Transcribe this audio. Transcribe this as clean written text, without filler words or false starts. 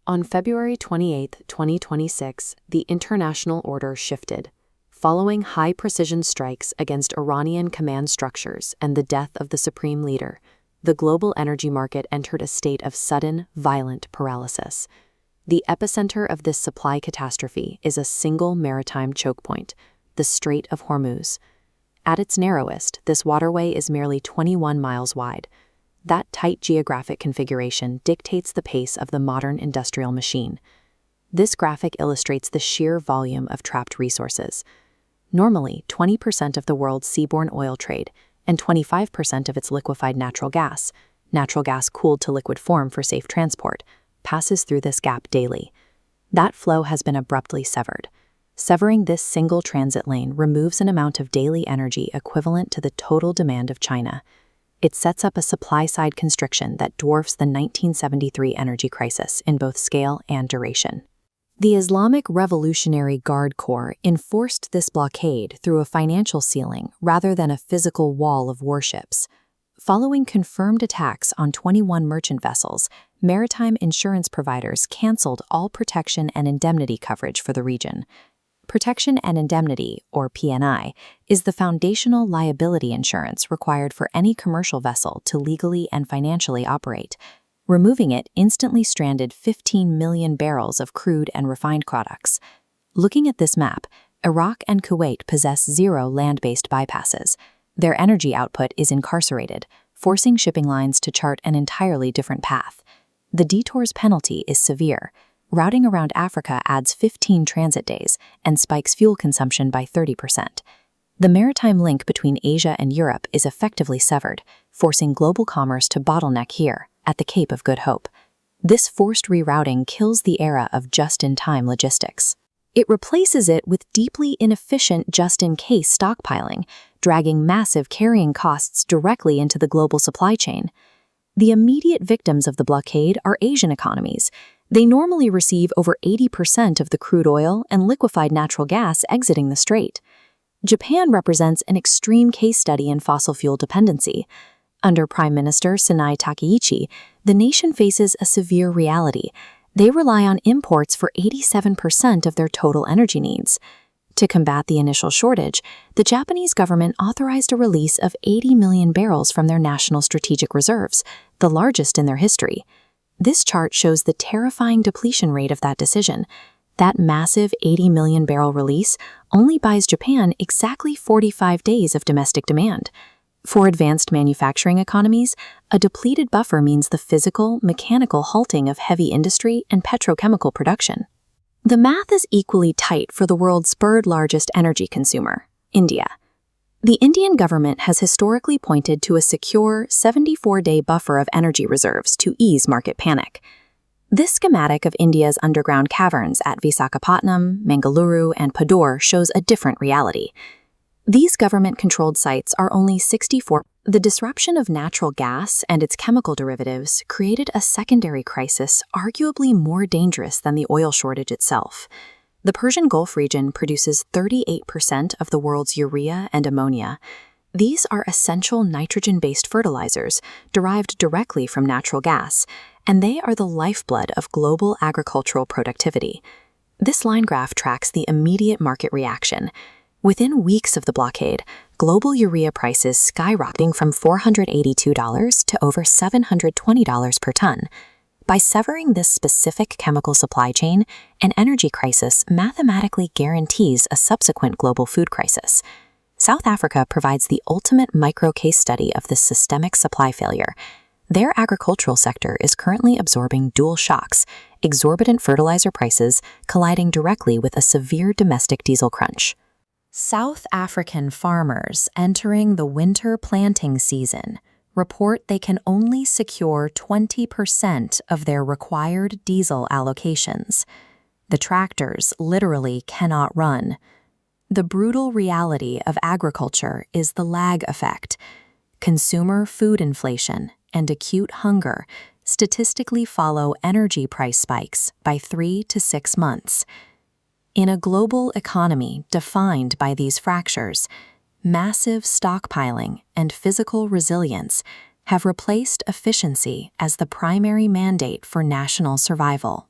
On February 28, 2026, the international order shifted. Following high-precision strikes against Iranian command structures and the death of the supreme leader, the global energy market entered a state of sudden, violent paralysis. The epicenter of this supply catastrophe is a single maritime choke point, the Strait of Hormuz. At its narrowest, this waterway is merely 21 miles wide. That tight geographic configuration dictates the pace of the modern industrial machine. This graphic illustrates the sheer volume of trapped resources. Normally, 20% of the world's seaborne oil trade and 25% of its liquefied natural gas cooled to liquid form for safe transport, passes through this gap daily. That flow has been abruptly severed. Severing this single transit lane removes an amount of daily energy equivalent to the total demand of China. It sets up a supply-side constriction that dwarfs the 1973 energy crisis in both scale and duration. The Islamic Revolutionary Guard Corps enforced this blockade through a financial ceiling rather than a physical wall of warships. Following confirmed attacks on 21 merchant vessels, maritime insurance providers canceled all protection and indemnity coverage for the region. Protection and indemnity, or P&I, is the foundational liability insurance required for any commercial vessel to legally and financially operate. Removing it instantly stranded 15 million barrels of crude and refined products. Looking at this map, Iraq and Kuwait possess zero land-based bypasses. Their energy output is incarcerated, forcing shipping lines to chart an entirely different path. The detour's penalty is severe. Routing around Africa adds 15 transit days and spikes fuel consumption by 30%. The maritime link between Asia and Europe is effectively severed, forcing global commerce to bottleneck here, at the Cape of Good Hope. This forced rerouting kills the era of just-in-time logistics. It replaces it with deeply inefficient just-in-case stockpiling, dragging massive carrying costs directly into the global supply chain. The immediate victims of the blockade are Asian economies. They normally receive over 80% of the crude oil and liquefied natural gas exiting the strait. Japan represents an extreme case study in fossil fuel dependency. Under Prime Minister Sanae Takaichi, the nation faces a severe reality. They rely on imports for 87% of their total energy needs. To combat the initial shortage, the Japanese government authorized a release of 80 million barrels from their national strategic reserves, the largest in their history. This chart shows the terrifying depletion rate of that decision. That massive 80 million barrel release only buys Japan exactly 45 days of domestic demand. For advanced manufacturing economies, a depleted buffer means the physical, mechanical halting of heavy industry and petrochemical production. The math is equally tight for the world's third-largest energy consumer, India. The Indian government has historically pointed to a secure 74-day buffer of energy reserves to ease market panic. This schematic of India's underground caverns at Visakhapatnam, Mangaluru, and Padur shows a different reality. These government-controlled sites are only 64. The disruption of natural gas and its chemical derivatives created a secondary crisis arguably more dangerous than the oil shortage itself. The Persian Gulf region produces 38% of the world's urea and ammonia. These are essential nitrogen-based fertilizers derived directly from natural gas, and they are the lifeblood of global agricultural productivity. This line graph tracks the immediate market reaction. Within weeks of the blockade, global urea prices skyrocketing from $482 to over $720 per ton. By severing this specific chemical supply chain, an energy crisis mathematically guarantees a subsequent global food crisis. South Africa provides the ultimate micro-case study of this systemic supply failure. Their agricultural sector is currently absorbing dual shocks, exorbitant fertilizer prices colliding directly with a severe domestic diesel crunch. South African farmers entering the winter planting season report they can only secure 20% of their required diesel allocations. The tractors literally cannot run. The brutal reality of agriculture is the lag effect. Consumer food inflation and acute hunger statistically follow energy price spikes by 3 to 6 months. In a global economy defined by these fractures, massive stockpiling and physical resilience have replaced efficiency as the primary mandate for national survival.